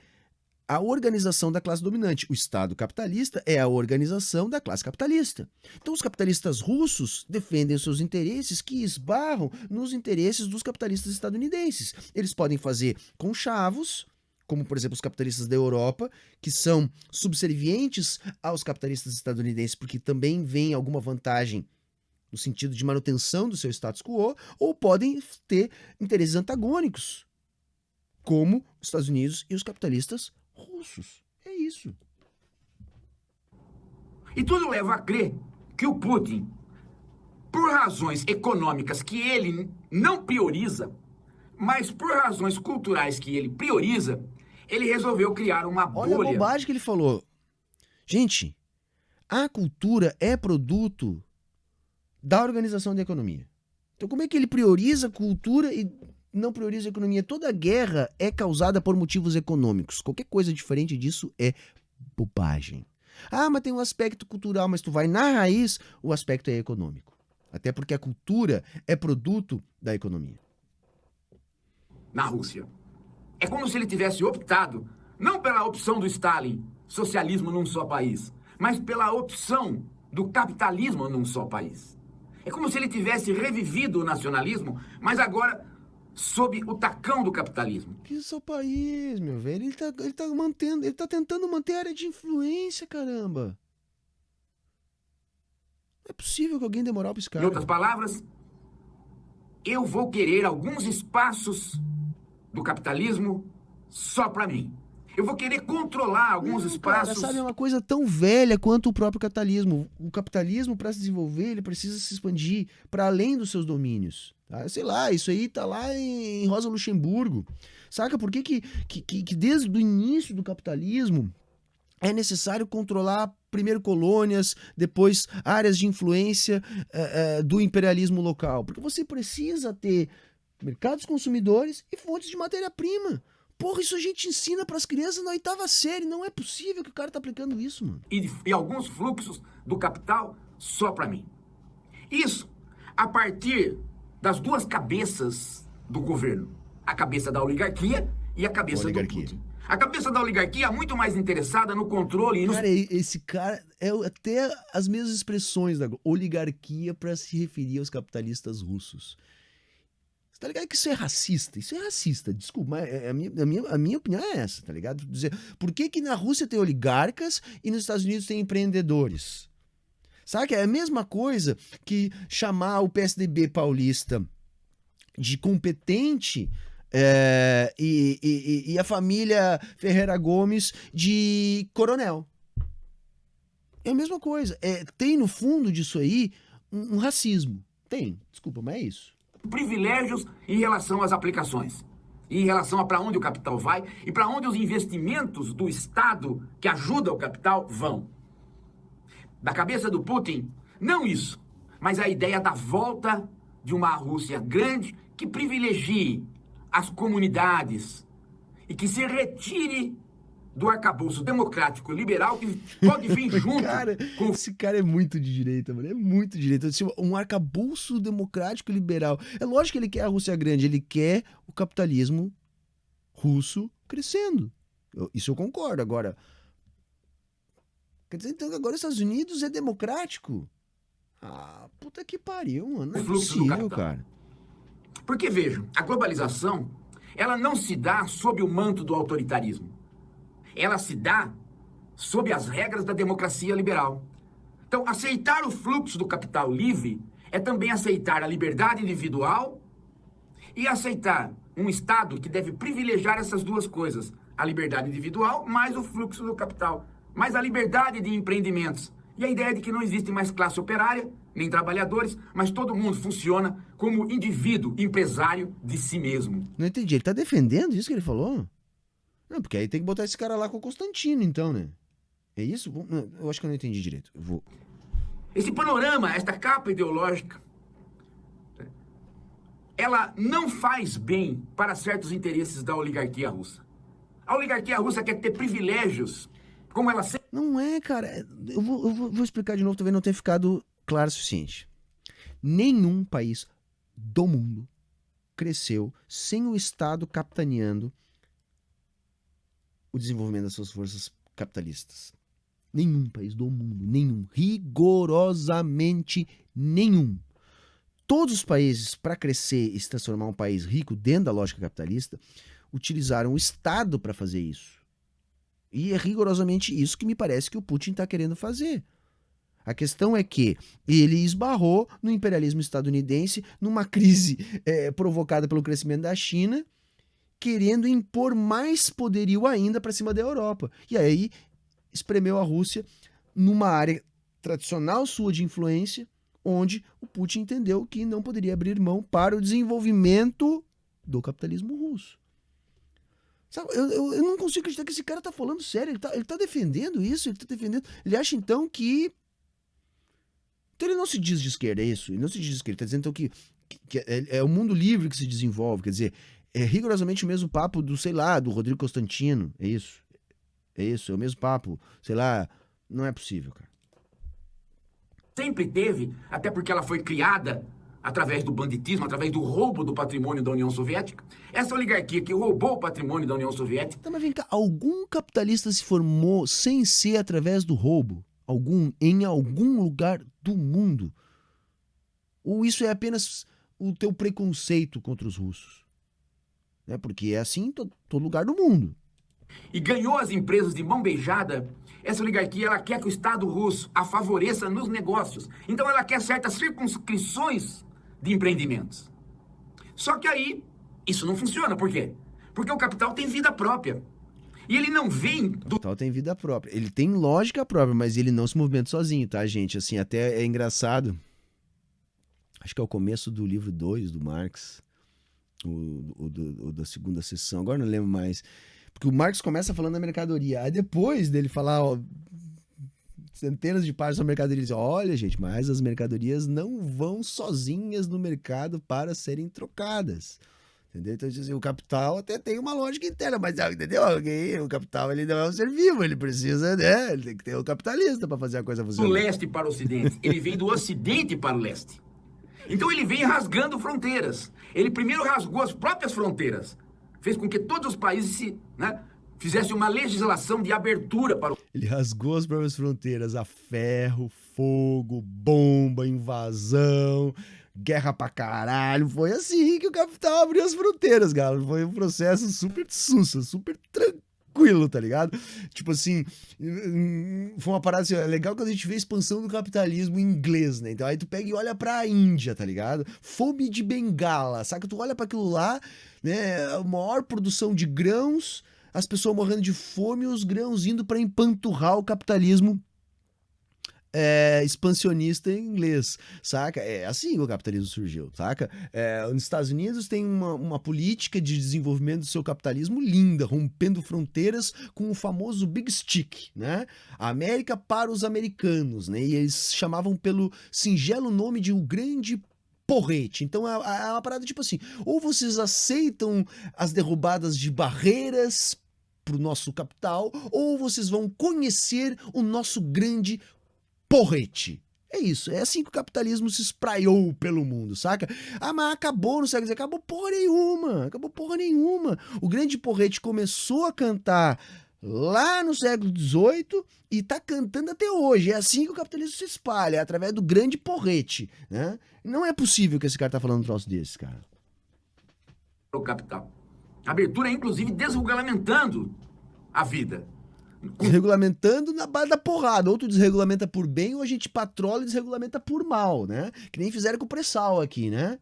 a organização da classe dominante. O Estado capitalista é a organização da classe capitalista. Então os capitalistas russos defendem os seus interesses que esbarram nos interesses dos capitalistas estadunidenses. Eles podem fazer conchavos, como por exemplo os capitalistas da Europa, que são subservientes aos capitalistas estadunidenses porque também vem alguma vantagem no sentido de manutenção do seu status quo, ou podem ter interesses antagônicos, como os Estados Unidos e os capitalistas russos. É isso. E tudo leva a crer que o Putin, por razões econômicas que ele não prioriza, mas por razões culturais que ele prioriza, ele resolveu criar uma bolha. Olha a bobagem que ele falou. Gente, a cultura é produto da organização da economia. Então como é que ele prioriza a cultura e não prioriza a economia? Toda guerra é causada por motivos econômicos. Qualquer coisa diferente disso é bobagem. Ah, mas tem um aspecto cultural, mas tu vai na raiz, o aspecto é econômico. Até porque a cultura é produto da economia. Na Rússia. É como se ele tivesse optado, não pela opção do Stalin, socialismo num só país, mas pela opção do capitalismo num só país. É como se ele tivesse revivido o nacionalismo, mas agora sob o tacão do capitalismo. Que só país, meu velho? Ele tá tentando manter a área de influência, caramba. Não é possível que alguém dê moral pra esse cara. Em outras palavras, eu vou querer alguns espaços do capitalismo só para mim. Eu vou querer controlar alguns espaços. Cara, sabe, é uma coisa tão velha quanto o próprio capitalismo. O capitalismo, para se desenvolver, ele precisa se expandir para além dos seus domínios. Tá? Sei lá, isso aí tá lá em Rosa Luxemburgo. Saca por que desde o início do capitalismo é necessário controlar primeiro colônias, depois áreas de influência do imperialismo local? Porque você precisa ter mercados consumidores e fontes de matéria-prima. Porra, isso a gente ensina pras crianças na 8ª série. Não é possível que o cara tá aplicando isso, mano. E alguns fluxos do capital só para mim. Isso a partir das duas cabeças do governo. A cabeça da oligarquia e a cabeça do Putin. A cabeça da oligarquia é muito mais interessada no controle e no... Cara, esse cara é até as mesmas expressões da oligarquia para se referir aos capitalistas russos. Você tá ligado que isso é racista? Isso é racista, desculpa, mas a minha opinião é essa, tá ligado? Dizer, por que na Rússia tem oligarcas e nos Estados Unidos tem empreendedores? Sabe que é a mesma coisa que chamar o PSDB paulista de competente e a família Ferreira Gomes de coronel. É a mesma coisa. Tem no fundo disso aí um racismo. Tem, desculpa, mas é isso. Privilégios em relação às aplicações, em relação a para onde o capital vai e para onde os investimentos do Estado que ajudam o capital vão. Da cabeça do Putin, não isso, mas a ideia da volta de uma Rússia grande que privilegie as comunidades e que se retire do arcabouço democrático liberal que pode vir junto com... Esse cara é muito de direita, mano. É muito de direita. Um arcabouço democrático liberal. É lógico que ele quer a Rússia grande. Ele quer o capitalismo russo crescendo. Isso eu concordo. Agora, quer dizer, então, agora os Estados Unidos é democrático? Ah, puta que pariu, mano. Não é possível, cara. Porque, vejam, a globalização, ela não se dá sob o manto do autoritarismo. Ela se dá sob as regras da democracia liberal. Então, aceitar o fluxo do capital livre é também aceitar a liberdade individual e aceitar um Estado que deve privilegiar essas duas coisas, a liberdade individual mais o fluxo do capital, mais a liberdade de empreendimentos. E a ideia de que não existe mais classe operária, nem trabalhadores, mas todo mundo funciona como indivíduo, empresário de si mesmo. Não entendi, ele tá defendendo isso que ele falou? Não, porque aí tem que botar esse cara lá com o Constantino, então, né? É isso? Eu acho que eu não entendi direito. Eu vou... Esse panorama, esta capa ideológica, ela não faz bem para certos interesses da oligarquia russa. A oligarquia russa quer ter privilégios, como ela sempre... Não é, cara. Eu vou explicar de novo, talvez não tenha ficado claro o suficiente. Nenhum país do mundo cresceu sem o Estado capitaneando o desenvolvimento das suas forças capitalistas. Nenhum país do mundo, nenhum, rigorosamente nenhum. Todos os países, para crescer e se transformar um país rico dentro da lógica capitalista, utilizaram o Estado para fazer isso. E é rigorosamente isso que me parece que o Putin está querendo fazer. A questão é que ele esbarrou no imperialismo estadunidense, numa crise provocada pelo crescimento da China, querendo impor mais poderio ainda para cima da Europa. E aí espremeu a Rússia numa área tradicional sua de influência, onde o Putin entendeu que não poderia abrir mão para o desenvolvimento do capitalismo russo. Sabe, eu não consigo acreditar que esse cara tá falando sério, ele tá defendendo isso, ele acha então que Então ele não se diz de esquerda, é isso? Ele não se diz de esquerda, ele tá dizendo então que é o mundo livre que se desenvolve, quer dizer, é rigorosamente o mesmo papo do, sei lá, do Rodrigo Constantino, é isso? É isso, é o mesmo papo, sei lá, não é possível, cara. Sempre teve, até porque ela foi criada através do banditismo, através do roubo do patrimônio da União Soviética. Essa oligarquia que roubou o patrimônio da União Soviética. Tá, mas vem cá, algum capitalista se formou sem ser através do roubo? Em algum lugar do mundo? Ou isso é apenas o teu preconceito contra os russos? Né? Porque é assim em todo lugar do mundo. E ganhou as empresas de mão beijada. Essa oligarquia, ela quer que o Estado russo a favoreça nos negócios. Então ela quer certas circunscrições de empreendimentos. Só que aí, isso não funciona. Por quê? Porque o capital tem vida própria. E ele não vem do... O capital tem vida própria. Ele tem lógica própria, mas ele não se movimenta sozinho, tá, gente? Assim, até é engraçado. Acho que é o começo do livro 2 do Marx. O da segunda sessão. Agora não lembro mais. Porque o Marx começa falando da mercadoria. Aí depois dele falar, ó, centenas de páginas sobre mercadoria, ele diz, olha, gente, mas as mercadorias não vão sozinhas no mercado para serem trocadas. Entendeu? Então, assim, o capital até tem uma lógica interna, mas, entendeu? O capital, ele não é um ser vivo, ele precisa, né? Ele tem que ter o capitalista para fazer a coisa funcionar. Do leste para o ocidente. Ele vem do ocidente para o leste. Então ele vem rasgando fronteiras. Ele primeiro rasgou as próprias fronteiras. Fez com que todos os países fizessem uma legislação de abertura para o... Ele rasgou as próprias fronteiras a ferro, fogo, bomba, invasão, guerra pra caralho. Foi assim que o capital abriu as fronteiras, galera. Foi um processo super sussa, super tranquilo, tá ligado? Tipo assim, foi uma parada assim, é legal quando a gente vê a expansão do capitalismo inglês, né? Então aí tu pega e olha pra Índia, tá ligado? Fome de Bengala, saca? Tu olha pra aquilo lá, né? A maior produção de grãos, as pessoas morrendo de fome e os grãos indo pra empanturrar o capitalismo expansionista em inglês, saca? É assim que o capitalismo surgiu, saca? Nos Estados Unidos tem uma política de desenvolvimento do seu capitalismo linda, rompendo fronteiras com o famoso Big Stick, né? A América para os americanos, né? E eles chamavam pelo singelo nome de o Grande Porrete. Então é uma parada tipo assim, ou vocês aceitam as derrubadas de barreiras pro nosso capital, ou vocês vão conhecer o nosso grande porrete. É isso, é assim que o capitalismo se espraiou pelo mundo, saca? Ah, mas acabou no século XIX, acabou porra nenhuma. O grande porrete começou a cantar lá no século XVIII e tá cantando até hoje. É assim que o capitalismo se espalha, é através do grande porrete, né? Não é possível que esse cara tá falando um troço desse, cara. O capital. A abertura é, inclusive, desregulamentando a vida. Desregulamentando na base da porrada. Ou tu desregulamenta por bem, ou a gente patrola e desregulamenta por mal, né? Que nem fizeram com o pré-sal aqui, né?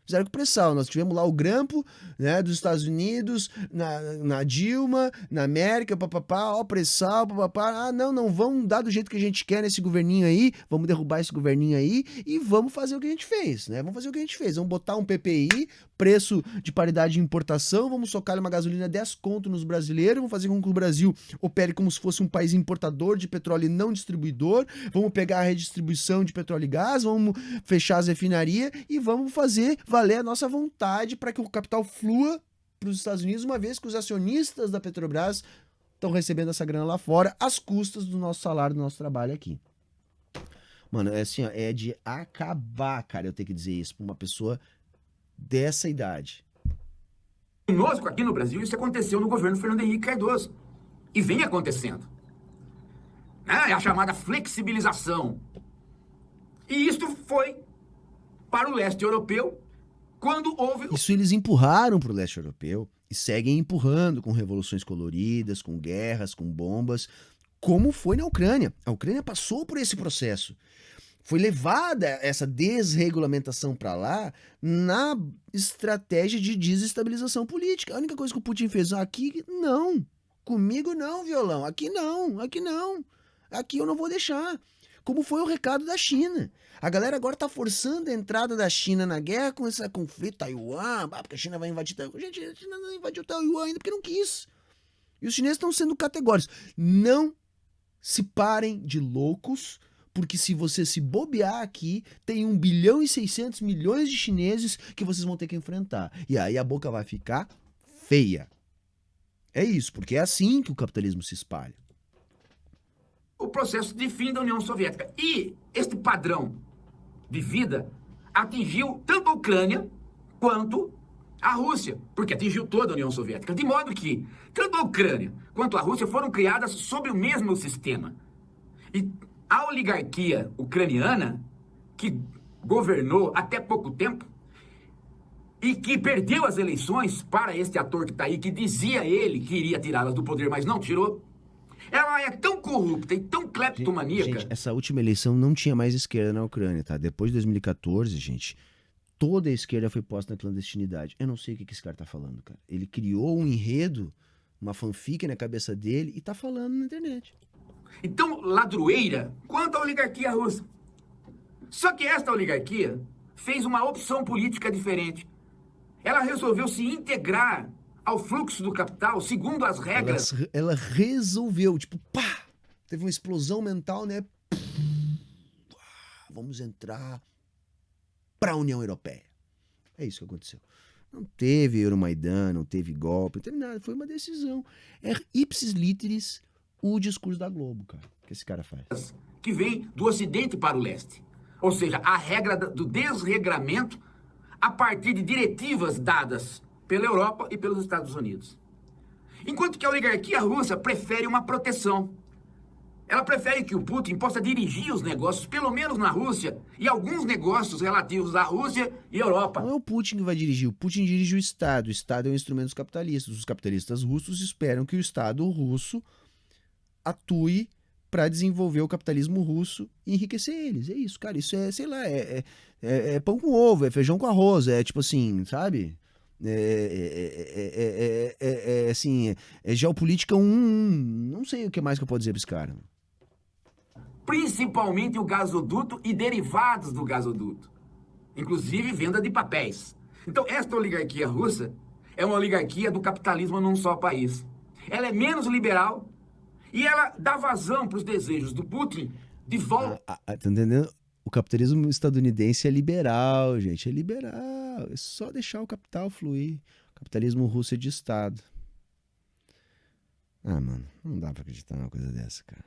Fizeram com o pré-sal. Nós tivemos lá o grampo, né, dos Estados Unidos, na Dilma, na América, papapá, ó, pré-sal, papapá. Ah, não vamos dar do jeito que a gente quer nesse governinho aí, vamos derrubar esse governinho aí e vamos fazer o que a gente fez, né? Vamos fazer o que a gente fez. Vamos botar um PPI, preço de paridade de importação, vamos socar uma gasolina 10 conto nos brasileiros, vamos fazer com que o Brasil opere como se fosse um país importador de petróleo e não distribuidor, vamos pegar a redistribuição de petróleo e gás, vamos fechar as refinarias e vamos fazer valer a nossa vontade para que o capital flua para os Estados Unidos, uma vez que os acionistas da Petrobras estão recebendo essa grana lá fora, às custas do nosso salário, do nosso trabalho aqui. Mano, é assim, ó, é de acabar, cara, eu tenho que dizer isso para uma pessoa dessa idade. Conosco aqui no Brasil, isso aconteceu no governo Fernando Henrique Cardoso. E vem acontecendo. É a chamada flexibilização. E isto foi para o leste europeu quando houve... Isso eles empurraram para o leste europeu e seguem empurrando com revoluções coloridas, com guerras, com bombas, como foi na Ucrânia. A Ucrânia passou por esse processo. Foi levada essa desregulamentação para lá na estratégia de desestabilização política. A única coisa que o Putin fez aqui, não. Comigo não, violão. Aqui não, aqui não. Aqui eu não vou deixar. Como foi o recado da China. A galera agora tá forçando a entrada da China na guerra com esse conflito Taiwan, porque a China vai invadir Taiwan. Gente, a China não invadiu Taiwan ainda porque não quis. E os chineses estão sendo categóricos. Não se parem de loucos Porque se você se bobear aqui, tem 1 bilhão e 600 milhões de chineses que vocês vão ter que enfrentar. E aí a boca vai ficar feia. É isso, porque é assim que o capitalismo se espalha. O processo de fim da União Soviética. E este padrão de vida atingiu tanto a Ucrânia quanto a Rússia, porque atingiu toda a União Soviética. De modo que tanto a Ucrânia quanto a Rússia foram criadas sob o mesmo sistema. E a oligarquia ucraniana, que governou até pouco tempo, e que perdeu as eleições para este ator que está aí, que dizia ele que iria tirá-las do poder, mas não tirou, ela é tão corrupta e tão cleptomaníaca. Gente, essa última eleição não tinha mais esquerda na Ucrânia, tá? Depois de 2014, gente, toda a esquerda foi posta na clandestinidade. Eu não sei o que esse cara tá falando, cara. Ele criou um enredo, uma fanfic na cabeça dele e tá falando na internet. Então, ladroeira quanto à oligarquia russa. Só que esta oligarquia fez uma opção política diferente. Ela resolveu se integrar ao fluxo do capital segundo as regras. Ela resolveu, tipo, pá! Teve uma explosão mental, né? Vamos entrar para a União Europeia. É isso que aconteceu. Não teve Euromaidan, não teve golpe, não teve nada. Foi uma decisão. É ipsis literis o discurso da Globo, cara, que esse cara faz. Que vem do Ocidente para o Leste. Ou seja, a regra do desregramento a partir de diretivas dadas pela Europa e pelos Estados Unidos. Enquanto que a oligarquia russa prefere uma proteção. Ela prefere que o Putin possa dirigir os negócios, pelo menos na Rússia, e alguns negócios relativos à Rússia e Europa. Não é o Putin que vai dirigir, o Putin dirige o Estado. O Estado é um instrumento dos capitalistas. Os capitalistas russos esperam que o Estado russo atue para desenvolver o capitalismo russo e enriquecer eles. É isso, cara. Isso é, sei lá, é pão com ovo, é feijão com arroz, é tipo assim, sabe? Assim, é geopolítica 1-1. Não sei o que mais que eu posso dizer pra esse cara. Principalmente o gasoduto e derivados do gasoduto. Inclusive venda de papéis. Então, esta oligarquia russa é uma oligarquia do capitalismo num só país. Ela é menos liberal e ela dá vazão para os desejos do Putin de volta. Tá entendendo? O capitalismo estadunidense é liberal, gente. É liberal. É só deixar o capital fluir. O capitalismo russo é de Estado. Ah, mano, não dá pra acreditar numa coisa dessa, cara.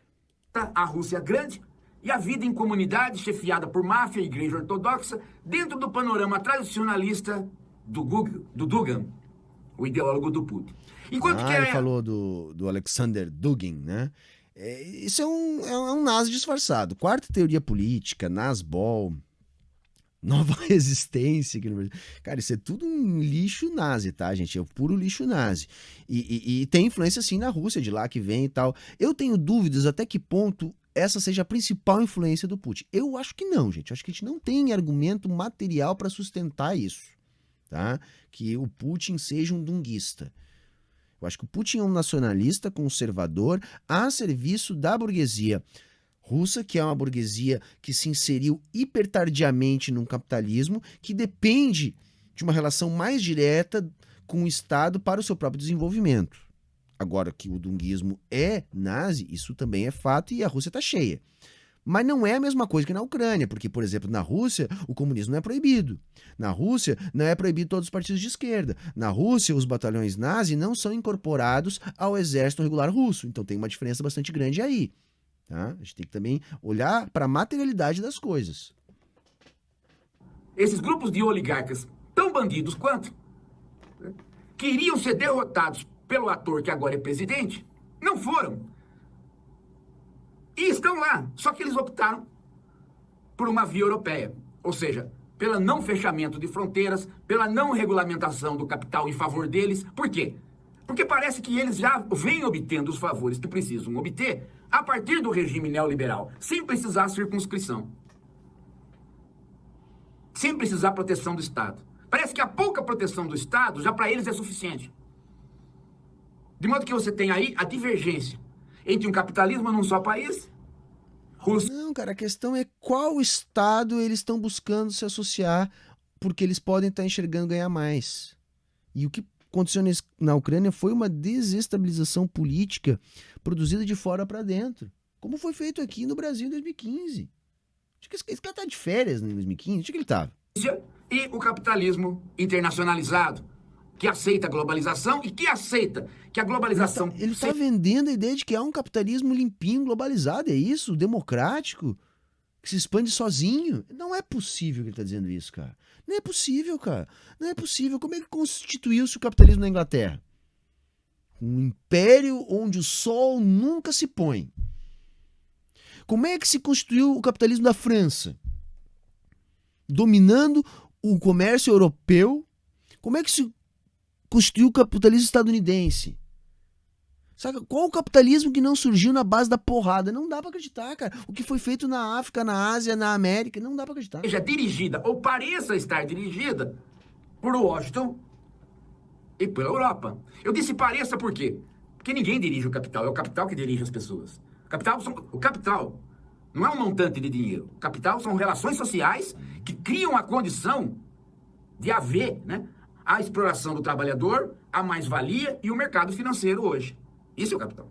A Rússia grande e a vida em comunidade chefiada por máfia e igreja ortodoxa dentro do panorama tradicionalista do Dugin, o ideólogo do Putin. Enquanto ele falou do Alexander Dugin, né? Isso é um nazi disfarçado. Quarta teoria política, Nazbol, Nova Resistência. Cara, isso é tudo um lixo nazi, tá, gente? É o puro lixo nazi. E tem influência, sim, na Rússia, de lá que vem e tal. Eu tenho dúvidas até que ponto essa seja a principal influência do Putin. Eu acho que não, gente. Eu acho que a gente não tem argumento material para sustentar isso, tá? Que o Putin seja um dunguista. Eu acho que o Putin é um nacionalista conservador a serviço da burguesia russa, que é uma burguesia que se inseriu hipertardiamente num capitalismo que depende de uma relação mais direta com o Estado para o seu próprio desenvolvimento. Agora, que o dunguismo é nazi, isso também é fato e a Rússia está cheia. Mas não é a mesma coisa que na Ucrânia, porque, por exemplo, na Rússia, o comunismo não é proibido. Na Rússia, não é proibido todos os partidos de esquerda. Na Rússia, os batalhões nazi não são incorporados ao exército regular russo. Então tem uma diferença bastante grande aí. Tá? A gente tem que também olhar para a materialidade das coisas. Esses grupos de oligarcas, tão bandidos quanto, queriam ser derrotados pelo ator que agora é presidente, não foram. E estão lá, só que eles optaram por uma via europeia, ou seja, pelo não fechamento de fronteiras, pela não regulamentação do capital em favor deles. Por quê? Porque parece que eles já vêm obtendo os favores que precisam obter a partir do regime neoliberal, sem precisar circunscrição, sem precisar proteção do Estado. Parece que a pouca proteção do Estado já para eles é suficiente. De modo que você tem aí a divergência entre um capitalismo num só país. Não, cara, a questão é qual Estado eles estão buscando se associar, porque eles podem estar enxergando ganhar mais. E o que aconteceu na Ucrânia foi uma desestabilização política produzida de fora para dentro, como foi feito aqui no Brasil em 2015. Esse cara tá de férias em 2015? Onde que ele tava? E o capitalismo internacionalizado, que aceita a globalização e que aceita que a globalização... Ele tá vendendo a ideia de que há um capitalismo limpinho, globalizado, é isso? Democrático, que se expande sozinho. Não é possível que ele tá dizendo isso, cara. Não é possível, cara. Não é possível. Como é que constituiu-se o capitalismo na Inglaterra? Um império onde o sol nunca se põe. Como é que se constituiu o capitalismo da França? Dominando o comércio europeu. Como é que se constituiu o capitalismo estadunidense? Sabe, qual o capitalismo que não surgiu na base da porrada? Não dá pra acreditar, cara. O que foi feito na África, na Ásia, na América, não dá pra acreditar. Seja dirigida, ou pareça estar dirigida, por Washington e pela Europa. Eu disse pareça por quê? Porque ninguém dirige o capital, é o capital que dirige as pessoas. O capital não é um montante de dinheiro. O capital são relações sociais que criam a condição de haver, né, a exploração do trabalhador, a mais-valia e o mercado financeiro hoje. Isso é o capital.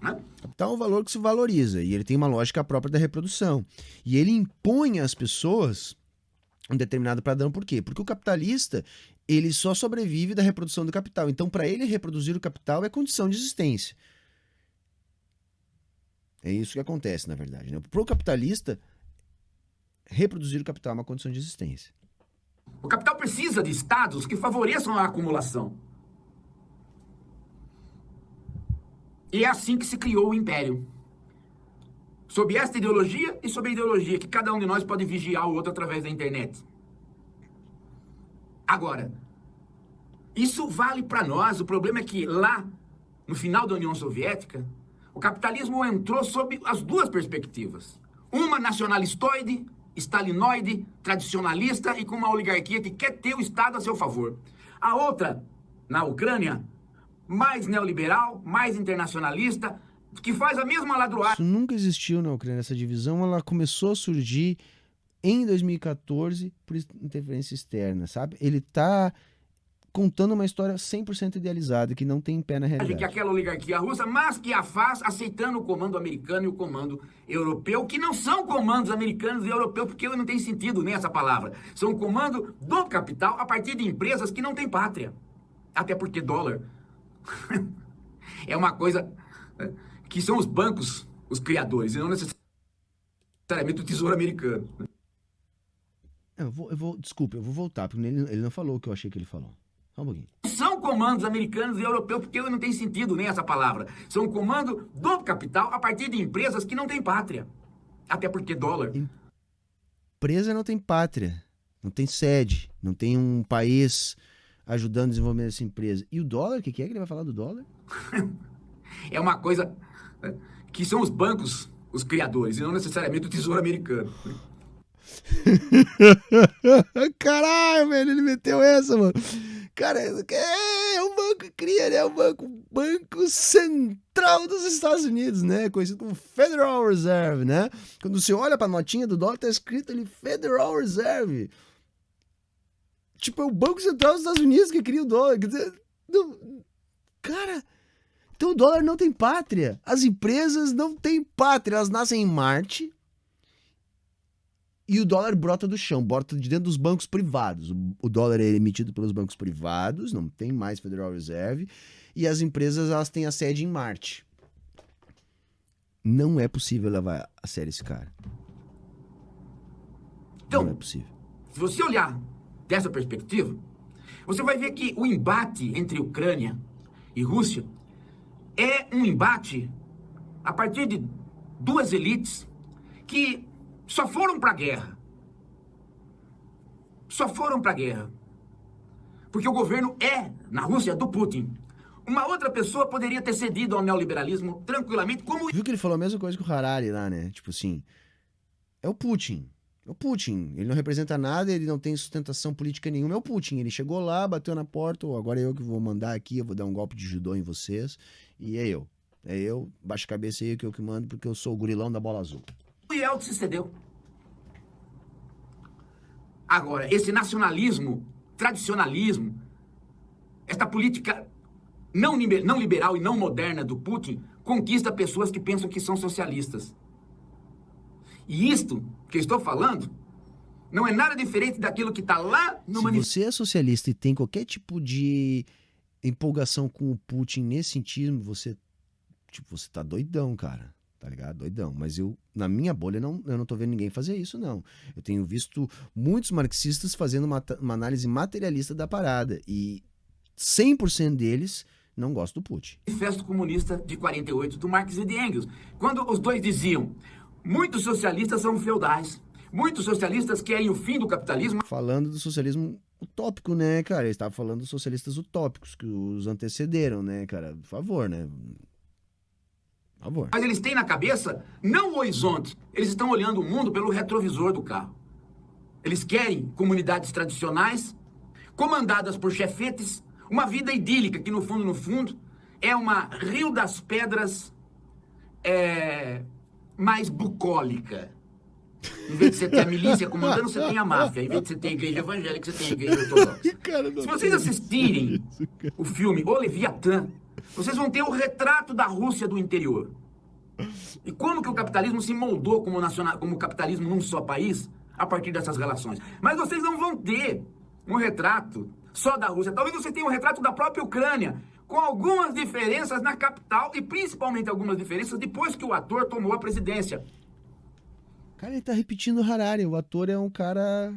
Né? Capital é um valor que se valoriza e ele tem uma lógica própria da reprodução. E ele impõe às pessoas um determinado padrão. Por quê? Porque o capitalista, ele só sobrevive da reprodução do capital. Então, para ele reproduzir o capital é condição de existência. É isso que acontece, na verdade, né? Para o capitalista, reproduzir o capital é uma condição de existência. O capital precisa de estados que favoreçam a acumulação. E é assim que se criou o império. Sob esta ideologia e sob a ideologia que cada um de nós pode vigiar o outro através da internet. Agora, isso vale para nós. O problema é que lá, no final da União Soviética, o capitalismo entrou sob as duas perspectivas. Uma nacionalistoide, stalinoide, tradicionalista e com uma oligarquia que quer ter o Estado a seu favor. A outra, na Ucrânia, mais neoliberal, mais internacionalista, que faz a mesma ladroagem. Isso nunca existiu na Ucrânia, essa divisão. Ela começou a surgir em 2014 por interferência externa, sabe? Ele tá contando uma história 100% idealizada, que não tem pé na realidade. Que aquela oligarquia russa, mas que a faz aceitando o comando americano e o comando europeu, que não são comandos americanos e europeus, porque não tem sentido nem essa palavra. São o comando do capital a partir de empresas que não têm pátria. Até porque dólar é uma coisa que são os bancos os criadores, e não necessariamente o Tesouro Americano. Desculpa, eu vou voltar, porque ele não falou o que eu achei que ele falou. Só um pouquinho. São comandos americanos e europeus, porque não tem sentido nem essa palavra. São comando do capital a partir de empresas que não têm pátria. Até porque dólar... Empresa não tem pátria, não tem sede, não tem um país ajudando a desenvolver essa empresa. E o dólar, o que é que ele vai falar do dólar? É uma coisa que são os bancos os criadores, e não necessariamente o Tesouro Americano. Caralho, velho, ele meteu essa, mano. Cara, é um banco que cria, né? Banco Central dos Estados Unidos, né? Conhecido como Federal Reserve, né? Quando você olha pra notinha do dólar, tá escrito ali Federal Reserve. Tipo, é o Banco Central dos Estados Unidos que cria o dólar. Quer dizer, cara, então o dólar não tem pátria. As empresas não têm pátria. Elas nascem em Marte. E o dólar brota do chão, brota de dentro dos bancos privados. O dólar é emitido pelos bancos privados, não tem mais Federal Reserve. E as empresas, elas têm a sede em Marte. Não é possível levar a sério esse cara. Então, não é possível. Se você olhar dessa perspectiva, você vai ver que o embate entre Ucrânia e Rússia é um embate a partir de duas elites que só foram para a guerra. Só foram para a guerra. Porque o governo é, na Rússia, do Putin. Uma outra pessoa poderia ter cedido ao neoliberalismo tranquilamente, como... Viu que ele falou a mesma coisa que o Harari lá, né? Tipo assim, é o Putin. É o Putin. Ele não representa nada, ele não tem sustentação política nenhuma. É o Putin. Ele chegou lá, bateu na porta, agora é eu que vou mandar aqui, eu vou dar um golpe de judô em vocês. E é eu. É eu, baixa a cabeça aí que eu que mando, porque eu sou o gurilão da bola azul. E Yeltsin se cedeu. Agora, esse nacionalismo, tradicionalismo, esta política não liberal e não moderna do Putin conquista pessoas que pensam que são socialistas. E isto que eu estou falando não é nada diferente daquilo que está lá no Se manifesto. você é socialista e tem qualquer tipo de empolgação com o Putin nesse sentido, você tá doidão, cara. Tá ligado? Doidão. Mas na minha bolha, eu não tô vendo ninguém fazer isso, não. Eu tenho visto muitos marxistas fazendo uma análise materialista da parada. E 100% deles não gostam do Putin. Manifesto Comunista de 48 do Marx e de Engels, quando os dois diziam: muitos socialistas são feudais, muitos socialistas querem o fim do capitalismo. Falando do socialismo utópico, né, cara? Eles estavam falando dos socialistas utópicos que os antecederam, né, cara? Por favor, né? Por favor. Mas eles têm na cabeça não o horizonte, eles estão olhando o mundo pelo retrovisor do carro. Eles querem comunidades tradicionais, comandadas por chefetes, uma vida idílica que no fundo, é uma Rio das Pedras mais bucólica. Em vez de você ter a milícia comandando, você tem a máfia. Em vez de você ter a igreja evangélica, você tem a igreja ortodoxa. Se vocês assistirem o filme O Leviatã, vocês vão ter o retrato da Rússia do interior. E como que o capitalismo se moldou como capitalismo num só país a partir dessas relações. Mas vocês não vão ter um retrato só da Rússia. Talvez você tenha um retrato da própria Ucrânia, com algumas diferenças na capital e principalmente algumas diferenças depois que o ator tomou a presidência. Cara, ele tá repetindo Harari. O ator é um cara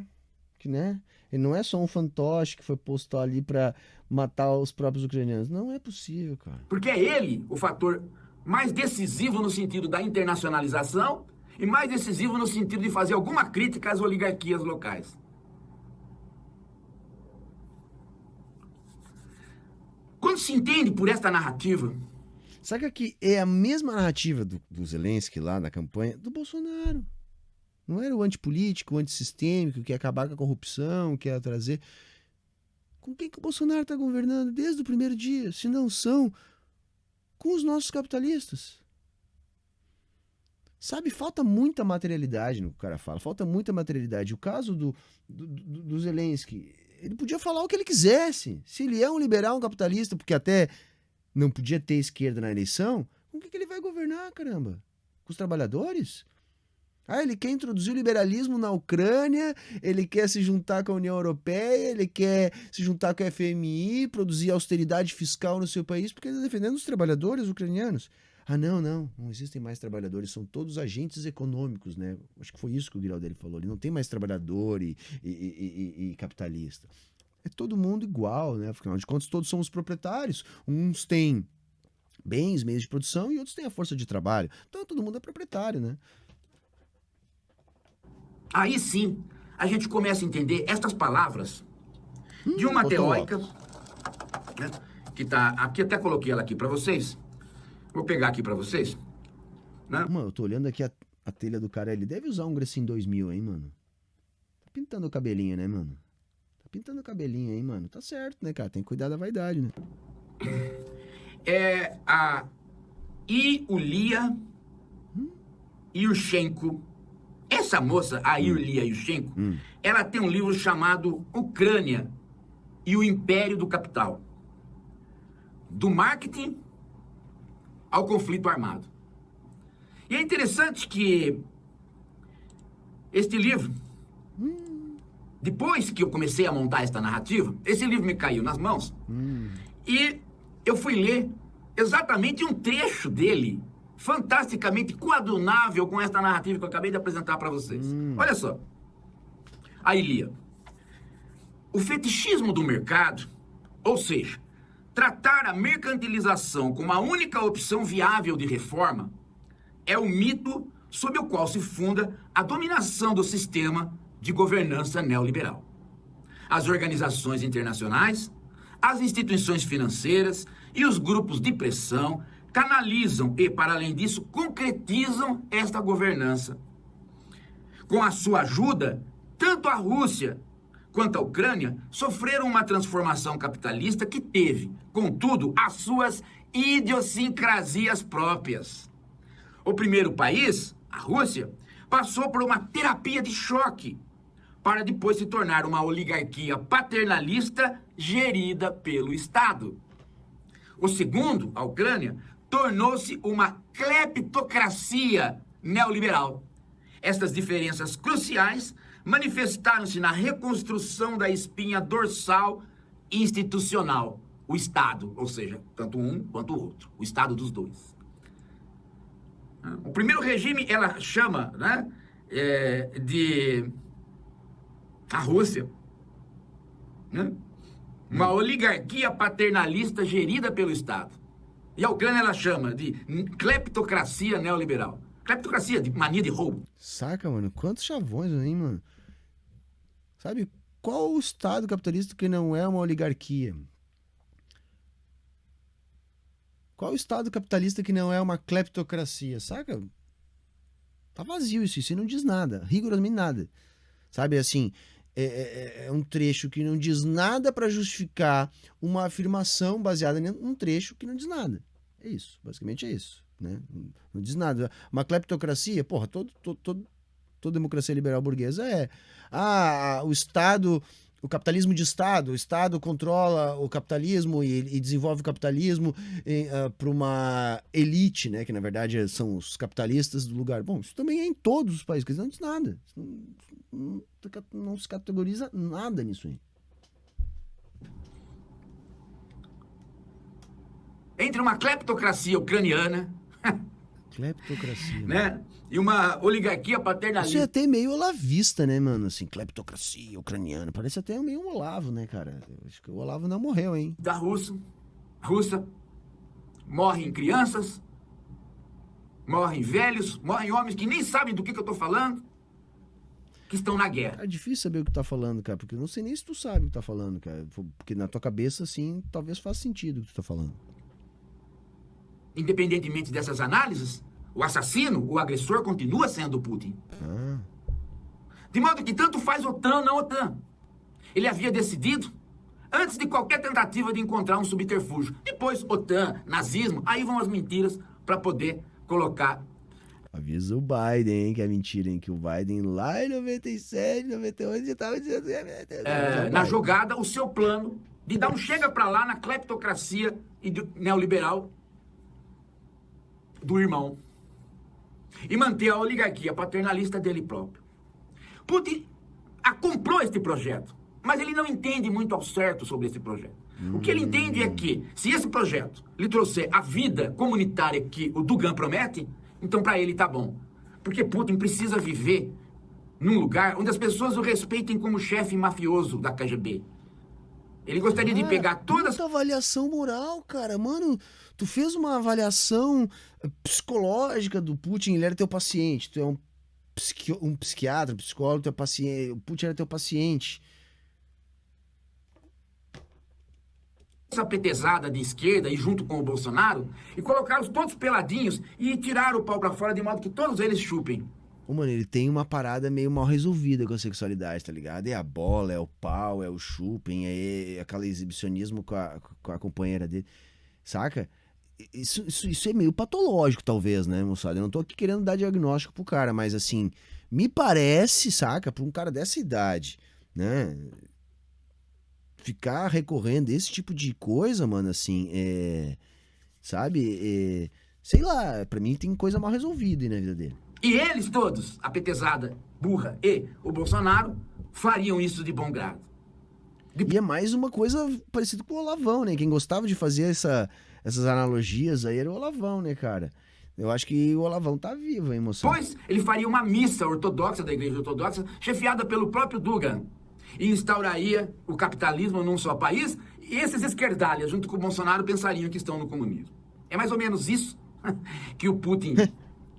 que, né? Ele não é só um fantoche que foi posto ali pra matar os próprios ucranianos. Não é possível, cara. Porque é ele o fator mais decisivo no sentido da internacionalização e mais decisivo no sentido de fazer alguma crítica às oligarquias locais. Quando se entende por esta narrativa... Sabe que é a mesma narrativa do Zelensky lá na campanha do Bolsonaro. Não era o antipolítico, o antissistêmico, que ia acabar com a corrupção, que ia trazer... Com quem que o Bolsonaro está governando desde o primeiro dia? Se não são com os nossos capitalistas. Sabe, falta muita materialidade no que o cara fala. Falta muita materialidade. O caso do Zelensky, ele podia falar o que ele quisesse. Se ele é um liberal, um capitalista, porque até não podia ter esquerda na eleição, com o que ele vai governar, caramba? Com os trabalhadores? Ah, ele quer introduzir o liberalismo na Ucrânia, ele quer se juntar com a União Europeia, ele quer se juntar com a FMI, produzir austeridade fiscal no seu país, porque ele está defendendo os trabalhadores ucranianos. Ah, não existem mais trabalhadores, são todos agentes econômicos, né? Acho que foi isso que o Giraldelli falou, ele não tem mais trabalhador e capitalista. É todo mundo igual, né? Afinal de contas, todos somos proprietários. Uns têm bens, meios de produção e outros têm a força de trabalho. Então, todo mundo é proprietário, né? Aí sim, a gente começa a entender estas palavras de uma teórica, né, que tá aqui, até coloquei ela aqui para vocês. Vou pegar aqui para vocês. Né? Mano, eu tô olhando aqui a telha do cara, ele deve usar um Grecin 2000, hein, mano? Tá pintando o cabelinho, né, mano? Tá pintando o cabelinho, hein, mano? Tá certo, né, cara? Tem que cuidar da vaidade, né? É a Yulia Yushchenko. Essa moça, a Yulia Yushchenko, ela tem um livro chamado Ucrânia e o Império do Capital. Do marketing ao conflito armado. E é interessante que este livro, depois que eu comecei a montar esta narrativa, esse livro me caiu nas mãos e eu fui ler exatamente um trecho dele, fantasticamente coadunável com esta narrativa que eu acabei de apresentar para vocês. Olha só. A Ilia. O fetichismo do mercado, ou seja, tratar a mercantilização como a única opção viável de reforma, é o mito sob o qual se funda a dominação do sistema de governança neoliberal. As organizações internacionais, as instituições financeiras e os grupos de pressão canalizam e, para além disso, concretizam esta governança. Com a sua ajuda, tanto a Rússia quanto a Ucrânia sofreram uma transformação capitalista que teve, contudo, as suas idiosincrasias próprias. O primeiro país, a Rússia, passou por uma terapia de choque para depois se tornar uma oligarquia paternalista gerida pelo Estado. O segundo, a Ucrânia, tornou-se uma cleptocracia neoliberal, Estas diferenças cruciais manifestaram-se na reconstrução da espinha dorsal institucional, o Estado, ou seja, tanto um quanto o outro, o Estado dos dois. O primeiro regime ela chama, né, de a Rússia, né, uma oligarquia paternalista gerida pelo Estado. E a Ucrânia ela chama de cleptocracia neoliberal. Cleptocracia, de mania de roubo. Saca, mano? Quantos chavões, hein, mano? Sabe, qual o Estado capitalista que não é uma oligarquia? Qual o Estado capitalista que não é uma cleptocracia? Saca? Tá vazio isso não diz nada, rigorosamente nada. Sabe, assim, é um trecho que não diz nada para justificar uma afirmação baseada num trecho que não diz nada. É isso, basicamente é isso, né? Não diz nada. Uma cleptocracia, porra, toda democracia liberal burguesa o Estado, o capitalismo de Estado, o Estado controla o capitalismo e desenvolve o capitalismo para uma elite, né? Que na verdade são os capitalistas do lugar. Bom, isso também é em todos os países, não diz nada. Não se categoriza nada nisso aí. Entre uma cleptocracia ucraniana, Cleptocracia. né, e uma oligarquia paternalista. Isso é até meio olavista, né, mano? Assim, cleptocracia ucraniana. Parece até meio um Olavo, né, cara? Eu acho que o Olavo não morreu, hein? Da russa, morrem crianças, morrem velhos, morrem homens que nem sabem do que eu tô falando, que estão na guerra. É difícil saber o que tu tá falando, cara, porque eu não sei nem se tu sabe o que tu tá falando, cara. Porque na tua cabeça, assim, talvez faça sentido o que tu tá falando. Independentemente dessas análises, o assassino, o agressor, continua sendo Putin. De modo que tanto faz OTAN ou não OTAN. Ele havia decidido, antes de qualquer tentativa de encontrar um subterfúgio. Depois, OTAN, nazismo, aí vão as mentiras para poder colocar. Avisa o Biden, hein, que é mentira, hein? Que o Biden lá em 97, 98 já tava dizendo que na jogada, o seu plano de dar um chega para lá na cleptocracia neoliberal do irmão e manter a oligarquia paternalista dele próprio. Putin comprou este projeto, mas ele não entende muito ao certo sobre esse projeto. O que ele entende é que, se esse projeto lhe trouxer a vida comunitária que o Dugan promete, então para ele tá bom. Porque Putin precisa viver num lugar onde as pessoas o respeitem como chefe mafioso da KGB. Ele gostaria de pegar todas... Muita avaliação moral, cara. Mano, tu fez uma avaliação psicológica do Putin, ele era teu paciente. Tu é um psiquiatra, um psicólogo, teu paciente. O Putin era teu paciente. Essa petezada de esquerda e junto com o Bolsonaro e colocar-os todos peladinhos e tirar o pau pra fora de modo que todos eles chupem. Mano, ele tem uma parada meio mal resolvida com a sexualidade, tá ligado? É a bola, é o pau, é o chupem, é aquele exibicionismo com a companheira dele, saca? Isso é meio patológico, talvez, né, moçada? Eu não tô aqui querendo dar diagnóstico pro cara, mas assim, me parece, saca, pra um cara dessa idade, né, ficar recorrendo a esse tipo de coisa, mano, assim, sabe? Sei lá, pra mim tem coisa mal resolvida aí na vida dele. E eles todos, a petezada burra e o Bolsonaro, fariam isso de bom grado. E é mais uma coisa parecida com o Olavão, né? Quem gostava de fazer essas analogias aí era o Olavão, né, cara? Eu acho que o Olavão tá vivo, hein, moção? Pois ele faria uma missa ortodoxa da Igreja Ortodoxa, chefiada pelo próprio Dugan, e instauraria o capitalismo num só país, e esses esquerdalhas, junto com o Bolsonaro, pensariam que estão no comunismo. É mais ou menos isso que o Putin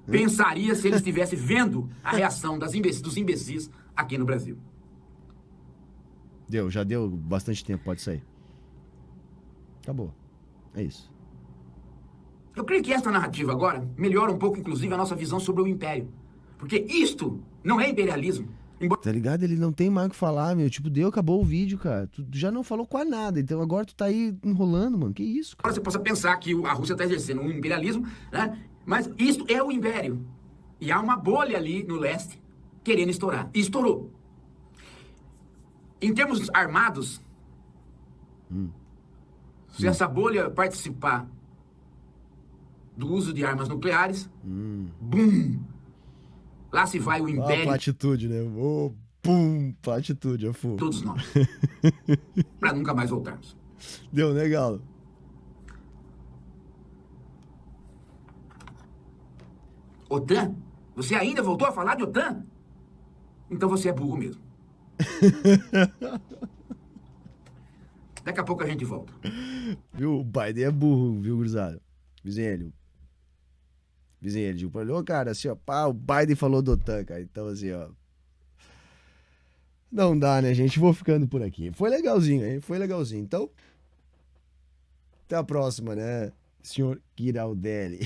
pensaria se ele estivesse vendo a reação dos imbecis aqui no Brasil. Já deu bastante tempo, pode sair. Acabou. É isso. Eu creio que esta narrativa agora melhora um pouco, inclusive, a nossa visão sobre o império. Porque isto não é imperialismo. Tá ligado? Ele não tem mais o que falar, meu. Tipo, acabou o vídeo, cara. Tu já não falou quase nada. Então agora tu tá aí enrolando, mano. Que isso, cara? Agora você possa pensar que a Rússia tá exercendo um imperialismo, né? Mas isto é o império. E há uma bolha ali no leste querendo estourar. E estourou. Em termos armados, se essa bolha participar do uso de armas nucleares, bum! Lá se vai o Ó, a império de platitude, né? Ô, pum, platitude, a fu. todos nós. Pra nunca mais voltarmos. Deu, né, Galo? OTAN? Você ainda voltou a falar de OTAN? Então você é burro mesmo. Daqui a pouco a gente volta. Viu? O Biden é burro, viu, gurizada? Vizinho, tipo, olhou, cara, assim, ó, pá, o Biden falou do OTAN, cara. Então, assim, ó. Não dá, né, gente? Vou ficando por aqui. Foi legalzinho, hein? Foi legalzinho. Então, até a próxima, né, senhor Giraldelli?